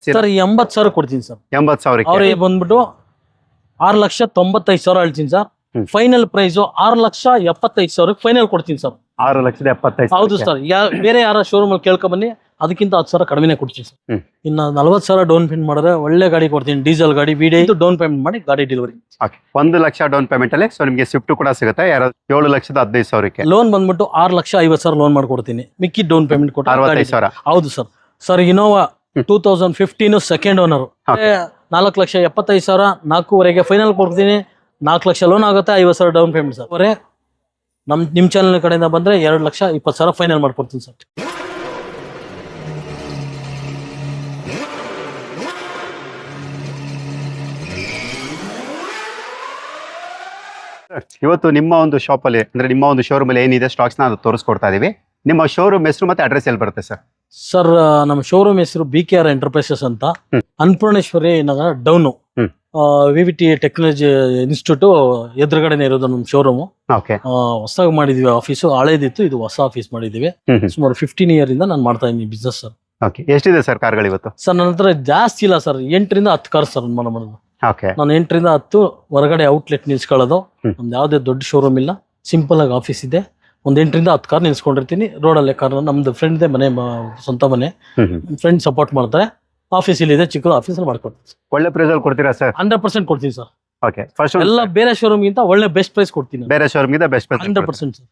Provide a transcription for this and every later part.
Sir 80,000 ಕೊಡ್ತೀನಿ sir. 80,000 ಅವ್ರಿಗೆ ಬಂದ್ಬಿಟ್ಟು 6,95,000 ಹೇಳ್ತೀನಿ ಸರ್. ಫೈನಲ್ ಪ್ರೈಸ್ 6,75,000 ಫೈನಲ್ ಕೊಡ್ತೀನಿ ಸರ್. 6,75,000. ಹೌದು ಸರ್. ಬೇರೆ ಯಾರ ಶೋರೂಮ್ ಅಲ್ಲಿ ಕೇಳ್ಕೊಂಡ್ ಬನ್ನಿ, ಅದಕ್ಕಿಂತ 10,000 ಕಡಿಮೆನೆ ಕೊಡ್ತೀನಿ ಸರ್. ಇನ್ನ 40,000 ಡೌನ್ ಪೇಮೆಂಟ್ ಮಾಡಿದ್ರೆ ಒಳ್ಳೆ ಗಾಡಿ ಕೊಡ್ತೀನಿ. ಡೀಸೆಲ್ ಗಾಡಿ VDI ಡೌನ್ ಪೇಮೆಂಟ್ ಮಾಡಿ ಗಾಡಿ ಡೆಲಿವರಿ. 1 ಲಕ್ಷ ಡೌನ್ ಪೇಮೆಂಟ್ ಅಲ್ಲಿ ಸೊ ನಿಮಗೆ ಸ್ವಿಫ್ಟ್ ಕೂಡ ಸಿಗುತ್ತೆ. 7,15,000 ಲೋನ್ ಬಂದ್ಬಿಟ್ಟು 6,50,000 ಲೋನ್ ಮಾಡ್ಕೊಡ್ತೀನಿ. ಮಿಕ್ಕಿ ಡೌನ್ ಪೇಮೆಂಟ್ ಕೊಟ್ಟು 65,000. ಹೌದು sir. Sir Innova 2015 second owner 4,75,000 4.5 final ಕೊಡ್ತೀನಿ. 4 ಲಕ್ಷ ಲೋನ್ ಆಗುತ್ತೆ, 50,000 ಡೌನ್ ಪೇಮೆಂಟ್ ಸರ್. ಅವರೇ ನಿಮ್ ಚಾನಲ್ ಕಡೆಯಿಂದ ಬಂದ್ರೆ 2,20,000 ಫೈನಲ್ ಮಾಡ್ಕೊಡ್ತೀನಿ ಸರ್. ಇವತ್ತು ನಿಮ್ಮ ಒಂದು ಶಾಪ್ ಅಲ್ಲಿ ಅಂದ್ರೆ ನಿಮ್ಮ ಒಂದು ಶೋರೂಮ್ ಅಲ್ಲಿ ಏನಿದೆ ಸ್ಟಾಕ್ಸ್ ನ ತೋರಿಸ್ಕೊಡ್ತಾ ಇದೀವಿ. ನಿಮ್ಮ ಶೋರೂಮ್ ಹೆಸರು ಮತ್ತೆ ಅಡ್ರೆಸ್ ಎಲ್ಲಿ ಬರುತ್ತೆ ಸರ್? ಸರ್ ನಮ್ಮ ಶೋರೂಮ್ ಹೆಸರು BKR ಎಂಟರ್ಪ್ರೈಸಸ್ ಅಂತ, ಅನ್ನಪೂರ್ಣೇಶ್ವರಿ ನಗರ ಡೌನು, VVT ಟೆಕ್ನಾಲಜಿ ಇನ್ಸ್ಟಿಟ್ಯೂಟ್ ಎದುರುಗಡೆನೆ ಇರೋದು ನಮ್ಮ ಶೋರೂಮ್. ಹೊಸದಾಗಿ ಮಾಡಿದೀವಿ ಆಫೀಸು, ಹಳೇದಿತ್ತು, ಇದು ಹೊಸ ಆಫೀಸ್ ಮಾಡಿದೀವಿ. ಸುಮಾರು 15 ಇಯರ್ ಇಂದ ನಾನು ಮಾಡ್ತಾ ಇದ್ದೀನಿ ಬಿಸ್ನೆಸ್ ಸರ್. ಎಷ್ಟಿದೆ ಸರ್ ಕಾರ್ಗಳು ಇವತ್ತು? ಸರ್ ನನ್ನ ಹತ್ರ ಜಾಸ್ತಿ ಇಲ್ಲ ಸರ್, 8ರಿಂದ 10 ಕಾರ್ ಸರ್ ಮಾಡೋದು. ನಾನು 8ರಿಂದ 10 ಹೊರಗಡೆ ಔಟ್ಲೆಟ್ ನಿಲ್ಸ್ಕೊಳ್ಳೋದು. ನಮ್ದು ಯಾವುದೇ ದೊಡ್ಡ ಶೋರೂಮ್ ಇಲ್ಲ, ಸಿಂಪಲ್ ಆಗಿ ಆಫೀಸ್ ಇದೆ. 8ರಿಂದ 10 ಕಾರ್ ನಿಲ್ಸ್ಕೊಂಡಿರ್ತೀನಿ ರೋಡಲ್ಲೇ. ಕಾರ್ ನಮ್ದು ಫ್ರೆಂಡ್ ಮನೆ, ಸ್ವಂತ ಮನೆ, ಫ್ರೆಂಡ್ ಸಪೋರ್ಟ್ ಮಾಡ್ತಾರೆ. ಆಫೀಸ್ ಇಲ್ಲಿ ಇದೆ, ಚಿಕ್ಕ ಆಫೀಸ್ ಮಾಡ್ಕೊಡ್ತೀನಿ. ಒಳ್ಳೆ ಪ್ರೈಸ್ ಅಲ್ಲಿ ಕೊಡ್ತೀರಾ ಸರ್? 100% ಕೊಡ್ತೀನಿ ಸರ್. ಫಸ್ಟ್ ಎಲ್ಲ ಬೇರೆ ಶೋರೂಮ್ ಗಿಂತ ಒಳ್ಳೆ ಬೆಸ್ಟ್ ಪ್ರೈಸ್ ಕೊಡ್ತೀನಿ. ಬೇರೆ ಶೋರೂಮ್ ಗಿಂತ ಬೆಸ್ಟ್ ಪ್ರೈಸ್ 100% ಸರ್.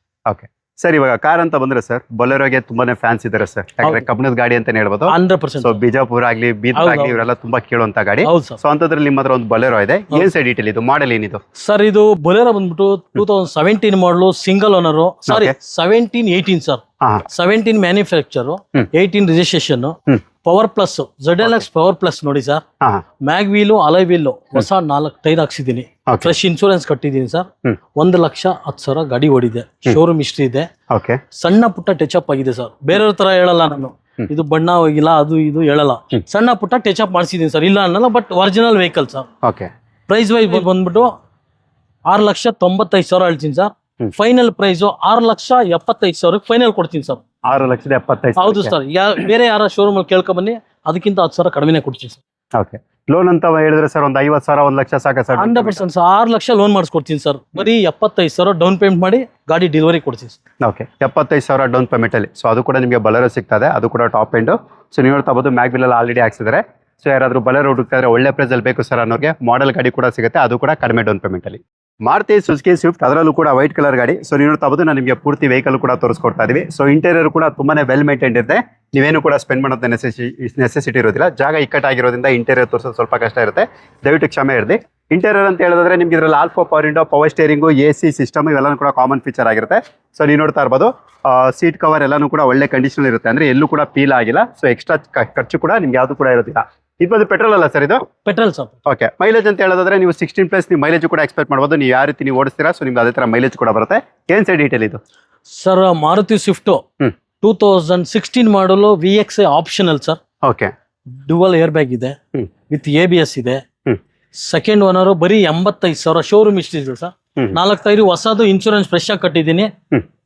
ಸರ್ ಇವಾಗ ಕಾರ್ ಅಂತ ಬಂದ್ರೆ ಸರ್ ಬೊಲೆರೋಗೆ ತುಂಬಾನೇ ಫ್ಯಾನ್ಸ್ ಇದಾರೆ ಸರ್. ಯಾಕಂದ್ರೆ ಕಬ್ಬಣದ ಗಾಡಿ ಅಂತಾನೆ ಹೇಳ್ಬೋದು. 100%. ಸೊ ಬಿಜಾಪುರ ಆಗ್ಲಿ ಬೀದರ್ ಆಗ್ಲಿ ಇವರೆಲ್ಲ ತುಂಬಾ ಕೇಳುವಂತ ಗಾಡಿ. ಸೊ ಅಂತದ್ರಲ್ಲಿ ನಿಮ್ಮ ಹತ್ರ ಒಂದು ಬೊಲೆರೋ ಇದೆ. ಏನ್ ಸರ್ ಡೀಟೇಲ್ ಇದು? ಮಾಡೆಲ್ ಏನಿದು ಸರ್? ಇದು ಬೊಲೆರೋ ಬಂದ್ಬಿಟ್ಟು 2017 ಮಾಡಲು, single owner. Sorry 17-18 sir. 17 manufacture, 18 registration. Power plus ZLX power plus ನೋಡಿ sir. Mag wheel, alloy wheel, ಹೊಸ 4 ಟೈರ್ ಹಾಕ್ಸಿದೀನಿ. ಫ್ರೆಶ್ ಇನ್ಶೂರೆನ್ಸ್ ಕಟ್ಟಿದೀನಿ ಸರ್. 1,10,000 ಗಾಡಿ ಓಡಿದೆ. ಶೋರೂಮ್ ಹಿಸ್ಟ್ರಿ ಇದೆ. ಸಣ್ಣ ಪುಟ್ಟ ಟಚ್ ಅಪ್ ಆಗಿದೆ ಸರ್. ಬೇರೆಯವ್ರ ತರ ಹೇಳಲ್ಲ ನಾನು, ಇದು ಬಣ್ಣ ಹೋಗಿಲ್ಲ ಅದು ಇದು ಹೇಳಲ್ಲ. ಸಣ್ಣ ಪುಟ್ಟ ಟಚ್ ಅಪ್ ಮಾಡಿಸಿದೀನಿ ಸರ್, ಇಲ್ಲ ಅನ್ನಲ್ಲ. But original vehicle sir. Price wise ಬಂದ್ಬಿಟ್ಟು 6,95,000 ಹೇಳ್ತೀನಿ ಸರ್. ಫೈನಲ್ ಪ್ರೈಸ್ 6,75,000 ಫೈನಲ್ ಕೊಡ್ತೀನಿ ಸರ್. 6,75,000. ಹೌದು ಸರ್. ಬೇರೆ ಯಾರ ಶೋರೂಮ್ ಅಲ್ಲಿ ಕೇಳ್ಕೊಂಡ್ ಬನ್ನಿ, ಅದಕ್ಕಿಂತ 10,000 ಕಡಿಮೆನೆ ಕೊಡ್ತೀನಿ ಸರ್. ಲೋನ್ ಅಂತ ಹೇಳಿದ್ರೆ ಸರ್ ಒಂದು 50,000 1 ಲಕ್ಷ ಸಾಕ ಸರ್? 100% ಸರ್. 6 ಲಕ್ಷ ಲೋನ್ ಮಾಡಿಸ್ಕೊಡ್ತೀನಿ ಸರ್. ಬರೀ 75,000 ಡೌನ್ ಪೇಮೆಂಟ್ ಮಾಡಿ ಗಾಡಿ ಡೆಲಿವರಿ ಕೊಡ್ತೀನಿ ಸರ್. 75,000 ಡೌನ್ ಪೇಮೆಂಟ್ ಅಲ್ಲಿ. ಸೊ ಅದು ಕೂಡ ನಿಮಗೆ ಬೊಲೆರೋ ಸಿಗ್ತದೆ, ಅದು ಕೂಡ ಟಾಪ್ ಎಂಡ್. ಸೊ ನೀವು ಹೇಳ್ತಾ ಬೋದು ಮ್ಯಾಗ್ ವೀಲ್ ಆಲ್ರೆಡಿ ಹಾಕ್ಸಿದ್ದಾರೆ. ಸೊ ಯಾರಾದ್ರೂ ಬೊಲೆರೋ ಹುಡುಕ್ತಾ ಇದ್ರೆ ಒಳ್ಳೆ ಪ್ರೈಸ್ ಅಲ್ಲಿ ಬೇಕು ಸರ್ ಅನ್ನೋರಿಗೆ ಮಾಡೆಲ್ ಗಾಡಿ ಕೂಡ ಸಿಗುತ್ತೆ, ಅದು ಕೂಡ ಕಡಿಮೆ ಡೌನ್ ಪೇಮೆಂಟ್ ಅಲ್ಲಿ. ಮಾರುತಿ ಸುಜುಕಿ ಸ್ವಿಫ್ಟ್, ಅದರಲ್ಲೂ ಕೂಡ ವೈಟ್ ಕಲರ್ ಗಾಡಿ. ಸೊ ನೀವು ನೋಡ್ತಾ ಬೋದು ನಾನು ನಿಮಗೆ ಪೂರ್ತಿ ವೆಹಿಕಲ್ ಕೂಡ ತೋರಿಸ್ಕೊಡ್ತಾ ಇದೀವಿ. ಸೊ ಇಂಟೀರಿಯರ್ ಕೂಡ ತುಂಬಾನೇ ವೆಲ್ ಮೇಂಟೈನ್ ಇರುತ್ತೆ. ನೀವೇನು ಕೂಡ ಸ್ಪೆಂಡ್ ಮಾಡೋದು ನೆಸೆಸಿಟಿ ಇರೋದಿಲ್ಲ. ಜಾಗ ಇಕ್ಕಟ್ಟಾಗಿರೋದ್ರಿಂದ ಇಂಟೀರಿಯರ್ ತೋರಿಸೋದು ಸ್ವಲ್ಪ ಕಷ್ಟ ಇರುತ್ತೆ, ದಯವಿಟ್ಟು ಕ್ಷಮೆ ಇರಲಿ. ಇಂಟೀರಿಯರ್ ಅಂತ ಹೇಳಿದ್ರೆ ನಿಮ್ಗೆ ಇದರಲ್ಲಿ alpha power window, power steering, AC system ಇವೆಲ್ಲನೂ ಕೂಡ ಕಾಮನ್ ಫೀಚರ್ ಆಗಿರುತ್ತೆ. ಸೊ ನೀವು ನೋಡ್ತಾ ಇರ್ಬೋದು ಸೀಟ್ ಕವರ್ ಎಲ್ಲಾನು ಕೂಡ ಒಳ್ಳೆ ಕಂಡೀಷನ್ ಇರುತ್ತೆ, ಅಂದ್ರೆ ಎಲ್ಲೂ ಕೂಡ ಪೀಲ್ ಆಗಿಲ್ಲ. ಸೊ ಎಕ್ಸ್ಟ್ರಾ ಖರ್ಚು ಕೂಡ ನಿಮ್ಗೆ ಯಾವ್ದು ಕೂಡ ಇರೋದಿಲ್ಲ. ಇದು ಪೆಟ್ರೋಲ್ ಅಲ್ಲ ಸರ್? ಇದು ಪೆಟ್ರೋಲ್ ಸರ್. ಮೈಲೇಜ್ ಅಂತ ಹೇಳೋದಾದ್ರೆ ನೀವು 16+ ನೀವು ಮೈಲೇಜ್ ಕೂಡ ಎಕ್ಸ್ಪೆಕ್ಟ್ ಮಾಡ್ಬೋದು. ನೀವು ಯಾವ ರೀತಿ ನೀವು ಓಡಿಸ್ತೀರಾ, ಸೊ ನಿಮ್ಗೆ ಅದೇ ತರ ಮೈಲೇಜ್ ಕೂಡ ಬರುತ್ತೆ. ಏನ್ ಸರ್ ಡೀಟೇಲ್ ಇದು? ಸರ್ ಮಾರುತಿ ಸ್ವಿಫ್ಟ್ 2016 ಮಾಡಲು VXI optional sir. Dual air bag ಇದೆ, ವಿತ್ ABS ಇದೆ. ಸೆಕೆಂಡ್ ಓನರ್, ಬರೀ 85,000 ಶೋರೂಮ್ ಹಿಸ್ಟ್ರಿ ಇದೆ ಸರ್. 4 ಟೈರ್ ಹೊಸದು, ಇನ್ಶೂರೆನ್ಸ್ ಫ್ರೆಶ್ ಆಗಿ ಕಟ್ಟಿದ್ದೀನಿ.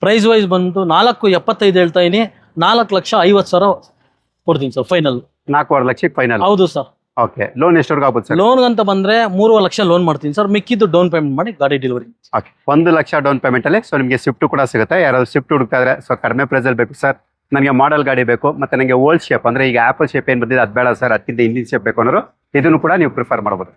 ಪ್ರೈಸ್ ವೈಸ್ ಬಂದು 4,75,000 ಹೇಳ್ತಾ ಇದೀನಿ. 4,50,000 ಕೊಡ್ತೀನಿ ಸರ್ ಫೈನಲ್. 4.5 ಲಕ್ಷಕ್ಕೆ ಫೈನಲ್? ಹೌದು ಸರ್. ಲೋನ್ ಎಷ್ಟವರೆಗೂ ಆಗುತ್ತೆ ಸರ್? ಲೋನ್ ಅಂತ ಬಂದ್ರೆ 3 ಲಕ್ಷ ಲೋನ್ ಮಾಡ್ತೀನಿ ಸರ್, ಮಿಕ್ಕಿದ್ದು ಡೌನ್ ಪೇಮೆಂಟ್ ಮಾಡಿ ಗಾಡಿ ಡೆಲಿವರಿ. 1 ಲಕ್ಷ ಡೌನ್ ಪೇಮೆಂಟ್ ಅಲ್ಲಿ. ಸೊ ನಿಮಗೆ ಸ್ವಿಫ್ಟ್ ಕೂಡ ಸಿಗುತ್ತೆ. ಯಾರಾದ್ರು ಸ್ವಿಫ್ಟ್ ಹುಡುಕ್ತಾ ಇದ್ರೆ ಸೊ ಕಡಿಮೆ ಪ್ರೈಸ್ ಅಲ್ಲಿ ಬೇಕು ಸರ್, ನನಗೆ ಮಾಡೆಲ್ ಗಾಡಿ ಬೇಕು, ಮತ್ತೆ ನನಗೆ ಓಲ್ಡ್ ಶೇಪ್ ಅಂದ್ರೆ ಈಗ ಆಪಲ್ ಶೇಪ್ ಏನ್ ಬಂದಿದೆ ಅದು ಬೇಡ ಸರ್, ಅದಕ್ಕಿಂತ ಇಂಜಿನ್ ಶೇಪ್ ಬೇಕು ಅನ್ನೋರು ಇದನ್ನು ಕೂಡ ನೀವು ಪ್ರಿಫರ್ ಮಾಡಬಹುದು.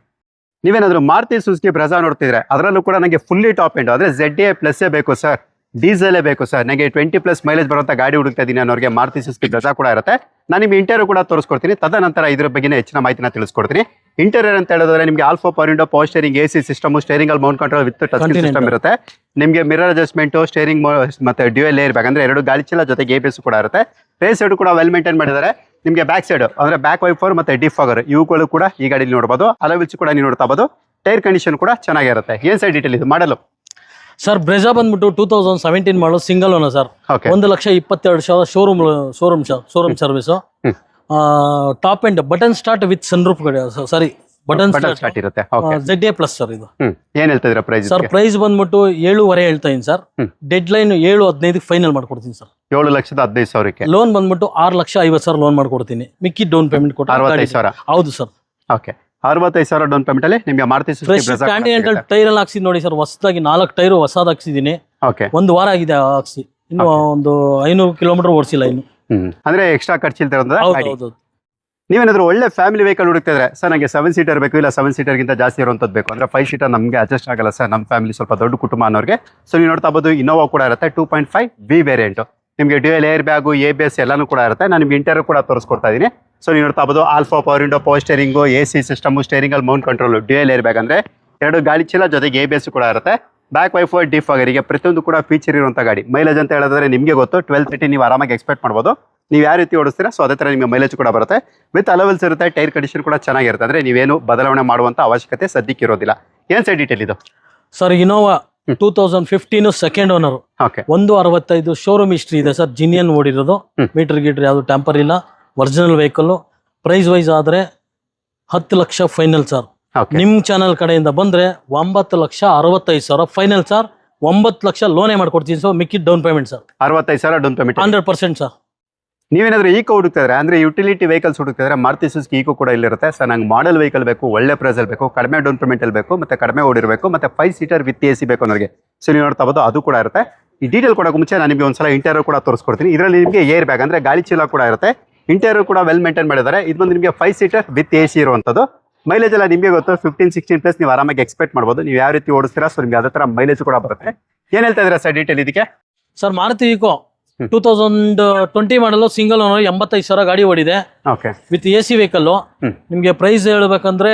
ನೀವೇನಾದ್ರು ಮಾರುತಿ ಸುಜುಕಿ ಬ್ರೆಜಾ ನೋಡ್ತಿದ್ರೆ ಅದರಲ್ಲೂ ಕೂಡ ನನಗೆ ಫುಲ್ಲಿ ಟಾಪ್ ಎಂಡ್ ಅಂದ್ರೆ ZA+ ಬೇಕು ಸರ್, ಡೀಸೆಲೇ ಬೇಕು ಸರ್, ನನಗೆ 20+ ಮೈಲೇಜ್ ಬರುವಂತ ಗಾಡಿ ಹುಡುಕ್ತಾ ಇದೀನಿ ಅನ್ನೋರಿಗೆ ಮಾರುತಿ ಸುಜುಕಿ ಬ್ರೆಜಾ ಕೂಡ ಇರುತ್ತೆ. ನಾನು ನಿಮ್ಗೆ ಇಂಟೀರಿಯರ್ ಕೂಡ ತೋರಿಸ್ಕೊಡ್ತೀನಿ, ತದನಂತರ ಇದ್ರ ಬಗ್ಗೆ ಹೆಚ್ಚಿನ ಮಾಹಿತಿನ ತಿಳಿಸ್ಕೊಡ್ತೀನಿ. ಇಂಟೀರಿಯರ್ ಅಂತ ಹೇಳಿದ್ರೆ ನಿಮಗೆ alpha power window, power steering, AC system, steering ಅಲ್ಲಿ mount control with touch system ಇರುತ್ತೆ. ನಿಮಗೆ ಮಿರರ್ ಅಡ್ಜಸ್ಟ್ಮೆಂಟ್, ಸ್ಟೇರಿಂಗ್ ಮತ್ತೆ ಡ್ಯೂಯಲ್ ಏರ್ ಬ್ಯಾಗ್ ಅಂದ್ರೆ 2 ಗಾಳಿ ಚೀಲ ಜೊತೆಗೆ ABS ಕೂಡ ಇರುತ್ತೆ. ರೇಸ್ ಸೈಡ್ ಕೂಡ ವೆಲ್ ಮೇಂಟೈನ್ ಮಾಡಿದ್ದಾರೆ. ನಿಮಗೆ ಬ್ಯಾಕ್ ಸೈಡ್ ಅಂದ್ರೆ ಬ್ಯಾಕ್ ವೈಫರ್ ಮತ್ತೆ ಡಿಫಾಗರ್ ಇವುಗಳು ಕೂಡ ಈ ಗಾಡಿಯಲ್ಲಿ ನೋಡಬಹುದು. ಅಲವಿಲ್ಸ್ ಕೂಡ ನೀವು ನೋಡ್ತಾ ಬಹುದು. ಟೈರ್ ಕಂಡೀಷನ್ ಕೂಡ ಚೆನ್ನಾಗಿರುತ್ತೆ. ಏನ್ ಸೈಡ್ ಡೀಟೇಲ್ ಇದು ಮಾಡಲು? ಸರ್ ಬ್ರೆಜಾ ಬಂದ್ಬಿಟ್ಟು 2017 ಮಾಡಲು, single owner sir. 1,22,000 showroom service. Top end button start with sunroof ಗಾಡಿ. ಸಾರಿ ಬಟನ್ ಸ್ಟಾರ್ಟ್ ಇರುತ್ತೆ. ZA+ sir. ಇದು ಏನ್ ಹೇಳ್ತಾ ಪ್ರೈಸ್? ಸರ್ ಪ್ರೈಸ್ ಬಂದ್ಬಿಟ್ಟು 7.5 ಹೇಳ್ತಾ ಇದೀನಿ ಸರ್. ಡೆಡ್ ಲೈನ್ 7:15 ಫೈನಲ್ ಮಾಡ್ಕೊಡ್ತೀನಿ ಸರ್. 7,15,000ಕ್ಕೆ ಲೋನ್ ಬಂದ್ಬಿಟ್ಟು 6,50,000 ಲೋನ್ ಮಾಡ್ಕೊಡ್ತೀನಿ, ಮಿಕ್ಕಿ ಡೌನ್ ಪೇಮೆಂಟ್ ಕೊಟ್ಟು 65,000. ಹೌದು ಸರ್. ಓಕೆ 65,000 ಡೌನ್ ಪೇಮೆಂಟ್ ಅಲ್ಲಿ ನಿಮಗೆ ಮಾರುತಿ ಫ್ರೆಶ್ ಕಾಂಟಿನೆಂಟಲ್ ಟೈರ್ ಎಲ್ಲ ಹಾಕ್ಸಿದ್ ನೋಡಿ ಸರ್, ಹೊಸದಾಗಿ 4 ಟೈರು ಹೊಸದ್ ಹಾಕ್ಸಿದೀನಿ. ಓಕೆ ಒಂದು ವಾರ ಆಗಿದೆ ಹಾಕ್ಸಿ, ಇನ್ನು ಒಂದು 500 ಕಿಲೋಮೀಟರ್ ಓಡಿಸಿಲ್ಲ ಇನ್ನು. ಅಂದ್ರೆ ಎಕ್ಸ್ಟ್ರಾ ಖರ್ಚಿಲ್ತಾ ಹೌದು. ನೀವೇನಾದ್ರು ಒಳ್ಳೆ ಫ್ಯಾಮಿಲಿ ವೆಹಿಕಲ್ ಹುಡುಕ್ತಿದ್ರೆ ಸರ್ ನನಗೆ 7 ಸೀಟರ್ ಬೇಕು, ಇಲ್ಲ 7 ಸೀಟರ್ಗಿಂತ ಜಾಸ್ತಿ ಇರುವಂತದ್ದು ಬೇಕು ಅಂದ್ರೆ 5 ಸೀಟರ್ ನಮಗೆ ಅಡ್ಜಸ್ಟ್ ಆಗಲ್ಲ ಸರ್, ನಮ್ಮ ಫ್ಯಾಮಿಲಿ ಸ್ವಲ್ಪ ದೊಡ್ಡ ಕುಟುಂಬ ಅನ್ನೋರಿಗೆ. ಸೊ ನೀವು ನೋಡ್ತಾ ಬೋದು ಇನೋವಾ ಕೂಡ ಇರುತ್ತೆ 2.5 ವಿ ವೇರಿಯಂಟ್, ನಿಮಗೆ ಡ್ಯೂಯಲ್ ಏರ್ ಬ್ಯಾಗು ABS ಎಲ್ಲಾನು ಕೂಡ ಇರುತ್ತೆ. ನಾನು ನಿಮ್ಗೆ ಇಂಟೀರಿಯರ್ ಕೂಡ ತೋರಿಸ್ಕೊಡ್ತಾ ಇದೀನಿ. ಸೊ ನೀವು ನೋಡ್ತಾ ಬೋದು alpha power window, power steering, AC system, steering ಅಲ್ಲಿ mount control, dual air bag ಅಂದ್ರೆ 2 ಗಾಳಿ ಚೀಲ ಜೊತೆಗೆ ABS ಕೂಡ ಇರುತ್ತೆ. ಬ್ಯಾಕ್ ವೈಫರ್, ಡಿಫಾಗರ್, ಈಗ ಪ್ರತಿಯೊಂದು ಕೂಡ ಫೀಚರ್ ಇರುವಂತ ಗಾಡಿ. ಮೈಲೇಜ್ ಅಂತ ಹೇಳಿದ್ರೆ ನಿಮಗೆ ಗೊತ್ತು 12-13 ನೀವು ಆರಾಮಾಗಿ ಎಕ್ಸ್ಪೆಕ್ಟ್ ಮಾಡ್ಬೋದು. ನೀವು ಯಾವ ರೀತಿ ಓಡಿಸ್ತೀರಾ ಸೊ ಅದೇ ತರ ನಿಮಗೆ ಮೈಲೇಜ್ ಕೂಡ ಬರುತ್ತೆ. ವಿತ್ ಅಲವೆಲ್ಸ್ ಇರುತ್ತೆ, ಟೈರ್ ಕಂಡೀಷನ್ ಕೂಡ ಚೆನ್ನಾಗಿರುತ್ತೆ, ಅಂದ್ರೆ ನೀವೇನು ಬದಲಾವಣೆ ಮಾಡುವಂತ ಅವಶ್ಯಕತೆ ಸದ್ಯಕ್ಕೆ ಇರೋದಿಲ್ಲ. ಏನ್ ಸರ್ ಡೀಟೇಲ್ ಇದು? Sir Innova 2015 second owner, okay 165 showroom history ಇದೆ ಸರ್. ಜಿನಿಯನ್ ಓಡಿರೋದು, ಮೀಟರ್ ಗೀಟರ್ ಯಾವುದು ಟ್ಯಾಂಪರ್ ಇಲ್ಲ, ಒರಿಜಿನಲ್ ವೆಹಿಕಲ್. ಪ್ರೈಸ್ ವೈಸ್ ಆದ್ರೆ 10 ಲಕ್ಷ ಫೈನಲ್ ಸರ್. ನಿಮ್ ಚಾನಲ್ ಕಡೆಯಿಂದ ಬಂದ್ರೆ 9,65,000 ಫೈನಲ್ ಸರ್. 9 ಲಕ್ಷ ಲೋನೇ ಮಾಡ್ಕೊಡ್ತೀನಿ ಸರ್, ಮಿಕ್ಕಿದ್ down payment sir. 65,000 down payment 100% sir. ನೀವೇನಾದ್ರೂ ಈಕೋ ಹುಡುಕ್ತಿದ್ರೆ ಅಂದ್ರೆ ಯುಟಿಲಿಟಿ ವೆಹಿಕಲ್ಸ್ ಹುಡುಕ್ತಿದ್ರೆ ಮಾರುತಿ ಸುಜುಕಿ ಈಕೋ ಕೂಡ ಇಲ್ಲಿರುತ್ತೆ ಸರ್. ನಂಗೆ ಮಾಡೆಲ್ ವೆಹಿಕಲ್ ಬೇಕು, ಒಳ್ಳೆ ಪ್ರೈಸ್ ಅಲ್ಲಿ ಬೇಕು, ಕಡಿಮೆ ಡೌನ್ ಪೇಮೆಂಟ್ ಅಲ್ಲಿ ಬೇಕು, ಮತ್ತೆ ಕಡಿಮೆ ಓಡಿರಬೇಕು, ಮತ್ತೆ 5 ಸೀಟರ್ ವಿತ್ AC ಬೇಕು ಅನ್ನೋರಿಗೆ ಸೊ ನೀವು ನೋಡ್ತಾ ಬೋದು ಅದು ಕೂಡ ಇರುತ್ತೆ. ಈ ಡೀಟೇಲ್ ಕೊಡೋಕೆ ಮುಂಚೆ ನಾನು ನಿಮಗೆ ಒಂದ್ಸಲ ಇಂಟೀರಿಯರ್ ಕೂಡ ತೋರಿಸ್ಕೊಡ್ತೀನಿ. ಇದರಲ್ಲಿ ನಿಮಗೆ ಏರ್ ಬ್ಯಾಗ್ ಅಂದ್ರೆ ಗಾಳಿ ಚೀಲ ಕೂಡ ಇರುತ್ತೆ, ಇಂಟೀರಿಯರ್ ಕೂಡ ವೆಲ್ ಮೇಂಟೈನ್ ಮಾಡಿದ್ದಾರೆ. ಇದು ಬಂದು ನಿಮಗೆ 5 ಸೀಟರ್ ವಿತ್ AC ಇರುವಂತದ್ದು. ಮೈಲೇಜ್ ಎಲ್ಲ ನಿಮಗೆ ಗೊತ್ತು 15-16 ಪ್ಲಸ್ ನೀವು ಆರಾಮಾಗಿ ಎಕ್ಸ್ಪೆಕ್ಟ್ ಮಾಡ್ಬೋದು. ನೀವು ಯಾವ ರೀತಿ ಓಡಿಸ್ತೀರಾ ಸೊ ನಿಮಗೆ ಅದೇ ತರ ಮೈಲೇಜ್ ಕೂಡ ಬರುತ್ತೆ. ಏನ್ ಹೇಳ್ತಾ ಇದ್ದೀರಾ ಸರ್ ಡೀಟೇಲ್ ಇದಕ್ಕೆ? ಸರ್ ಮಾರುತಿ ಈಕೋ 2020 ಮಾಡಲು ಸಿಂಗಲ್ ಓನರ್ 85,000 ಗಾಡಿ ಓಡಿದೆ, ಓಕೆ ವಿತ್ AC ವೆಹಿಕಲ್. ನಿಮಗೆ ಪ್ರೈಸ್ ಹೇಳ್ಬೇಕಂದ್ರೆ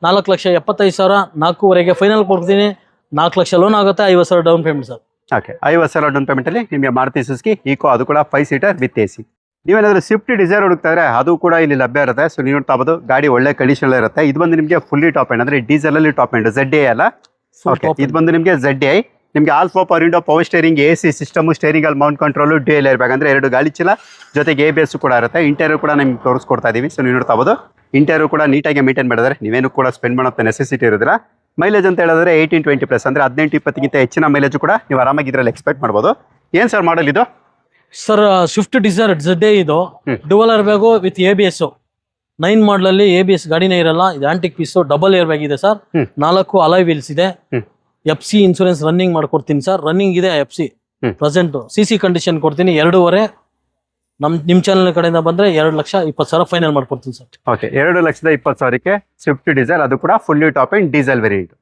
4,75,000, 4.5 ಫೈನಲ್ ಕೊಡ್ತೀನಿ. 4 ಲಕ್ಷ ಲೋನ್ ಆಗುತ್ತೆ, 50,000 down payment sir. Okay 50,000 down payment ಅಲ್ಲಿ ನಿಮಗೆ ಮಾರುತಿ ಸುಜುಕಿ ಈಕೋ, ಅದು ಕೂಡ 5 ಸೀಟರ್ ವಿತ್ AC. ನೀವೇನಾದ್ರೂ ಸ್ವಿಫ್ಟ್ ಡಿಸೈರ್ ಹುಡುಕ್ತಾ ಇದ್ರೆ ಅದು ಕೂಡ ಇಲ್ಲಿ ಲಭ್ಯ ಇರುತ್ತೆ. ಸೊ ನೀವು ನೋಡ್ತಾ ಬೋದು ಗಾಡಿ ಒಳ್ಳೆ ಕಂಡೀಷನ್ ಇರುತ್ತೆ. ಇದು ಬಂದು ನಿಮಗೆ ಫುಲ್ಲಿ ಟಾಪ್ ಎಂಡ್ ಅಂದ್ರೆ ಡೀಸೆಲ್ ಅಲ್ಲಿ ಟಾಪ್ ಎಂಡ್, ZA ಅಲ್ಲ. ಓಕೆ ಇದು ಬಂದು ನಿಮಗೆ ZA. ನಿಮಗೆ alpha power window, power steering, AC system, steering ಅಲ್ಲಿ mount control, dual air bag ಅಂದ್ರೆ 2 ಗಾಳಿ ಚೀಲ ಜೊತೆಗೆ ABS ಕೂಡ ಇರುತ್ತೆ. ಇಂಟೀರಿಯರ್ ಕೂಡ ನಿಮ್ಗೆ ತೋರಿಸ್ಕೊಡ್ತಾ ಇದೀವಿ. ಸೊ ನೀವು ನೋಡ್ತಾ ಬೋದು ಇಂಟೀರಿಯರ್ ಕೂಡ ನೀಟಾಗಿ ಮೇಂಟೈನ್ ಮಾಡಿದ್ದಾರೆ, ನೀವೇನು ಕೂಡ ಸ್ಪೆಂಡ್ ಮಾಡೋ ನೆಸೆಸಿಟಿ ಇರೋದಿಲ್ಲ. ಮೈಲೇಜ್ ಅಂತ ಹೇಳಿದ್ರೆ 18-20 ಪ್ಲಸ್ ಅಂದ್ರೆ 18-20ಗಿಂತ ಹೆಚ್ಚಿನ ಮೈಲೇಜ್ ಕೂಡ ನೀವು ಆರಾಮಾಗಿ ಇದರಲ್ಲಿ ಎಕ್ಸ್ಪೆಕ್ಟ್ ಮಾಡ್ಬೋದು. ಏನ್ ಸರ್ ಮಾಡಲ್ ಇದು? ಸರ್ ಸ್ವಿಫ್ಟ್ ಡಿಸೈರ್ ZA ಇದು dual air bag with ABS. 9 ಮಾಡಲಲ್ಲಿ ABS ಗಾಡಿನೇ ಇರಲ್ಲ, ಇದು antique piece, double air bag ಇದೆ ಸರ್. 4 ಅಲಾಯ್ ವೀಲ್ಸ್ ಇದೆ. FC ಇನ್ಸೂರೆನ್ಸ್ ರನ್ನಿಂಗ್ ಮಾಡ್ಕೊಡ್ತೀನಿ ಸರ್. ರನ್ನಿಂಗ್ ಇದೆ FC ಪ್ರೆಸೆಂಟ್. CC ಕಂಡೀಷನ್ ಕೊಡ್ತೀನಿ 2.5. ನಿಮ್ ಚಾನಲ್ ಕಡೆಯಿಂದ ಬಂದ್ರೆ 2,20,000 ಫೈನಲ್ ಮಾಡ್ಕೊಡ್ತೀನಿ ಸರ್. ಓಕೆ 2,20,000ಕ್ಕೆ ಸ್ವಿಫ್ಟ್ ಡಿಸೈರ್, ಅದು ಕೂಡ fully top and diesel variant.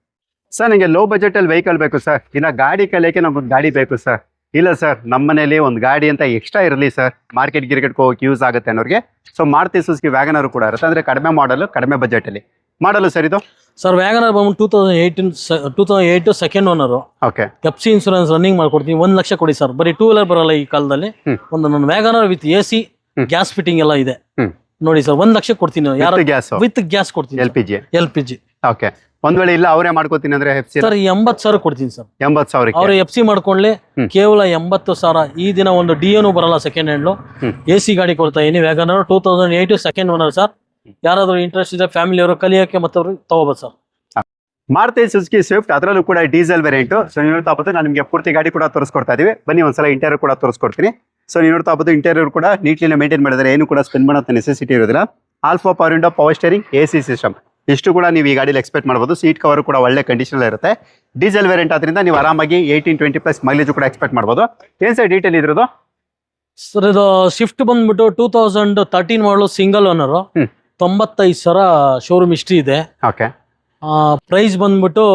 Sir ನನಗೆ ಲೋ ಬಜೆಟ್ ಅಲ್ಲಿ ವೆಹಿಕಲ್ ಬೇಕು ಸರ್, ಇನ್ನ ಗಾಡಿ ಕಲಿಯಕ್ಕೆ ನಮ್ಗೊಂದು ಗಾಡಿ ಬೇಕು ಸರ್. ಇಲ್ಲ ಸರ್ ನಮ್ಮ ಮನೇಲಿ ಒಂದು ಗಾಡಿ ಅಂತ ಎಕ್ಸ್ಟ್ರಾ ಇರಲಿ ಸರ್, ಮಾರ್ಕೆಟ್ ಗಿರ್ಕೆಟ್ ಹೋಗಕ್ಕೆ ಯೂಸ್ ಆಗುತ್ತೆ ಅನ್ನೋರಿಗೆ ಸೊ ಮಾರುತಿ ಸುಜುಕಿ ವ್ಯಾಗನರ್ ಕೂಡ ಇರುತ್ತೆ. ಅಂದ್ರೆ ಕಡಿಮೆ ಮಾಡಲು, ಕಡಿಮೆ ಬಜೆಟ್ ಅಲ್ಲಿ ಮಾಡಲು ಸರ್ ಇದು. ಸರ್ ವ್ಯಾಗನರ್ ಬಂದು 2008 second owner. Okay FC insurance running ಮಾಡ್ಕೊಡ್ತೀನಿ. 1 ಲಕ್ಷ ಕೊಡಿ ಸರ್. ಬರೀ 2 ವೀಲರ್ ಬರಲ್ಲ ಈ ಕಾಲದಲ್ಲಿ. ಒಂದು ನನ್ನ WagonR with AC gas fitting ಎಲ್ಲ ಇದೆ ನೋಡಿ ಸರ್. 1 ಲಕ್ಷ ಕೊಡ್ತೀನಿ. ಗ್ಯಾಸ್ ವಿತ್ ಗ್ಯಾಸ್ ಕೊಡ್ತೀನಿ, LPG. ಓಕೆ ಒಂದ್ ವೇಳೆ ಇಲ್ಲ ಅವರೇ ಮಾಡ್ಕೋತೀನಿ ಅಂದ್ರೆ FC ಸರ್ 80,000 ಕೊಡ್ತೀನಿ ಸರ್. 80,000 ಅವ್ರು FC ಮಾಡ್ಕೊಳ್ಳಿ, ಕೇವಲ 80,000. ಈ ದಿನ ಒಂದು DN ಬರಲ್ಲ ಸೆಕೆಂಡ್ ಹ್ಯಾಂಡ್, AC ಗಾಡಿ ಕೊಡ್ತಾ ಇದೀನಿ. WagonR 2008 second owner sir. ಯಾರಾದ್ರೂ ಇಂಟ್ರೆಸ್ಟ್ ಇದೆ ಫ್ಯಾಮಿಲಿ ಅವರು ಕಲಿಯಕ್ಕೆ ಮತ್ತವ್ರು ತಗೋಬೋದು ಸರ್. ಮಾರುತಿ ಸುಜುಕಿ ಸ್ವಿಫ್ಟ್, ಅದರಲ್ಲೂ ಕೂಡ ಡೀಸೆಲ್ ವೇರಿಯಂಟ್. ಸೊ ನೀವು ನೋಡ್ತಾ ಬೋದು ನಾನು ನಿಮಗೆ ಪೂರ್ತಿ ಗಾಡಿ ಕೂಡ ತೋರಿಸ್ಕೊಡ್ತಾ ಇದೀವಿ. ಬನ್ನಿ ಒಂದ್ಸಲ ಇಂಟೀರಿಯರ್ ಕೂಡ ತೋರಿಸ್ಕೊಡ್ತೀನಿ. ಸೊ ನೀವು ನೋಡ್ತಾ ಬೋದು ಇಂಟೀರಿಯರ್ ಕೂಡ ನೀಟ್ಲಿ ಮೇಂಟೈನ್ ಮಾಡಿದ್ರೆ ಏನು ಕೂಡ ಸ್ಪೆಂಡ್ ಮಾಡೋ ನೆಸೆಸಿಟಿ ಇರೋದಿಲ್ಲ. Alpha power window, power steering, AC system ಇಷ್ಟು ಕೂಡ ನೀವು ಈ ಗಾಡಿಲಿ ಎಕ್ಸ್ಪೆಕ್ಟ್ ಮಾಡ್ಬೋದು. ಸೀಟ್ ಕವರ್ ಕೂಡ ಒಳ್ಳೆ ಕಂಡೀಷನ್ ಇರುತ್ತೆ. ಡೀಸೆಲ್ ವೇರಿಯಂಟ್ ಆದ್ರಿಂದ ನೀವು ಆರಾಮಾಗಿ 18-20 ಪ್ಲಸ್ ಮೈಲೇಜ್ ಕೂಡ ಎಕ್ಸ್ಪೆಕ್ಟ್ ಮಾಡ್ಬೋದು. ಏನ್ ಸರ್ ಡೀಟೇಲ್ ಇದ್ರದ್ದು? ಸರ್ ಇದು ಸ್ವಿಫ್ಟ್ ಬಂದ್ಬಿಟ್ಟು 2013 ಮಾಡಲು ಸಿಂಗಲ್ ಓನರ್, 95,000 ಶೋರೂಮ್ ಹಿಸ್ಟ್ರಿ ಇದೆ. ಓಕೆ ಪ್ರೈಸ್ ಬಂದ್ಬಿಟ್ಟು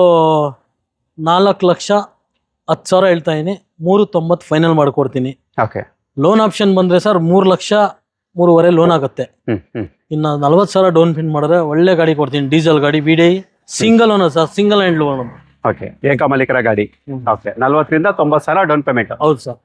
4,10,000 ಹೇಳ್ತಾ ಇದೀನಿ. 3.90 ಫೈನಲ್ ಮಾಡ್ಕೊಡ್ತೀನಿ. ಓಕೆ ಲೋನ್ ಆಪ್ಷನ್ ಬಂದ್ರೆ ಸರ್ 3 ಲಕ್ಷ 3.5 ಲೋನ್ ಆಗುತ್ತೆ. ಇನ್ನು 40,000 ಡೌನ್ ಪೇಮೆಂಟ್ ಮಾಡಿದ್ರೆ ಒಳ್ಳೆ ಗಾಡಿ ಕೊಡ್ತೀನಿ. ಡೀಸೆಲ್ ಗಾಡಿ, VDI single owner sir, single hand loan. Okay ಏಕ ಮಾಲೀಕರ ಗಾಡಿ. ಓಕೆ 40,000 ರಿಂದ 90,000 ಡೌನ್ ಪೇಮೆಂಟ್. ಹೌದು ಸರ್.